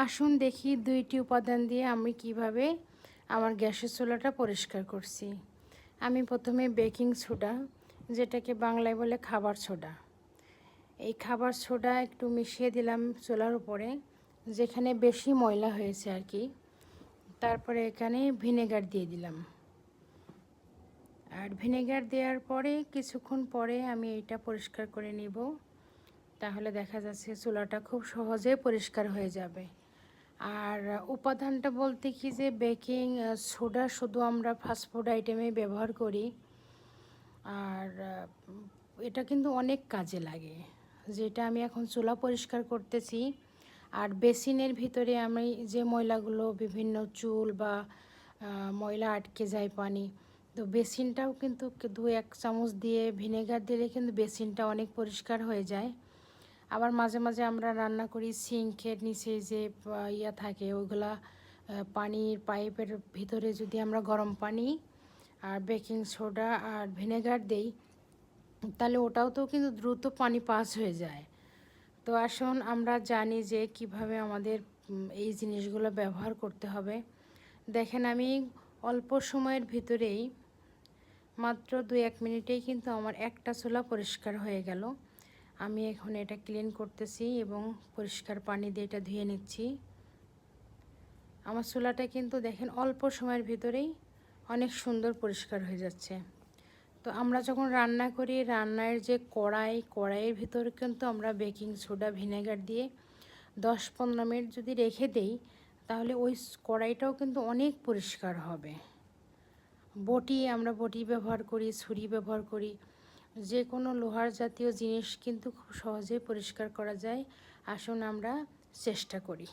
আসুন দেখি দুইটি উপাদান দিয়ে আমি কিভাবে আমার গ্যাসের চুলাটা পরিষ্কার করছি। আমি প্রথমে বেকিং সোডা, যেটাকে বাংলায় বলে খাবার সোডা, এই খাবার সোডা একটু মিশিয়ে দিলাম চুলার উপরে, যেখানে বেশি ময়লা হয়েছে আর কি। তারপরে এখানে ভিনেগার দিয়ে দিলাম। আর ভিনেগার দেওয়ার পরে কিছুক্ষণ পরে আমি এটা পরিষ্কার করে নিব। তাহলে দেখা যাচ্ছে চুলাটা খুব সহজে পরিষ্কার হয়ে যাবে। আর উপাদানটা বলতে কি যে বেকিং সোডা শুধু আমরা ফাস্টফুড আইটেমে ব্যবহার করি, আর এটা কিন্তু অনেক কাজে লাগে। যেটা আমি এখন চুলা পরিষ্কার করতেছি, আর বেসিনের ভিতরে আমি যে ময়লাগুলো বিভিন্ন চুল বা ময়লা আটকে যায় পানি, তো বেসিনটাও কিন্তু 2-1 চামচ দিয়ে ভিনেগার দিলে কিন্তু বেসিনটা অনেক পরিষ্কার হয়ে যায়। আবার মাঝে মাঝে আমরা রান্না করি সিঙ্কের নিচে যে ইয়া থাকে ওইগুলা, পানির পাইপের ভিতরে যদি আমরা গরম পানি আর বেকিং সোডা আর ভিনেগার দেই, তাহলে ওটাও তো কিন্তু দ্রুত পানি পাস হয়ে যায়। তো আসুন আমরা জানি যে কিভাবে আমাদের এই জিনিসগুলো ব্যবহার করতে হবে। দেখেন আমি অল্প সময়ের ভিতরেই, মাত্র 2-1 মিনিটেই কিন্তু আমার একটা চুলা পরিষ্কার হয়ে গেল। আমি এখন এটা ক্লিন করতেছি এবং পরিষ্কার পানি দিয়ে এটা ধুয়ে নিচ্ছি। আমার চুলাটা কিন্তু দেখেন অল্প সময়ের ভিতরেই অনেক সুন্দর পরিষ্কার হয়ে যাচ্ছে। তো আমরা যখন রান্না করি, রান্নার যে কড়াইয়ের ভিতরে কিন্তু আমরা বেকিং সোডা ভিনেগার দিয়ে 10-15 মিনিট যদি রেখে দেই, তাহলে ওই কড়াইটাও কিন্তু অনেক পরিষ্কার হবে। আমরা বটি ব্যবহার করি, ছুরি ব্যবহার করি, যে কোনো লোহার জাতীয় জিনিস কিন্তু খুব সহজেই পরিষ্কার করা যায়। আসুন আমরা চেষ্টা করি।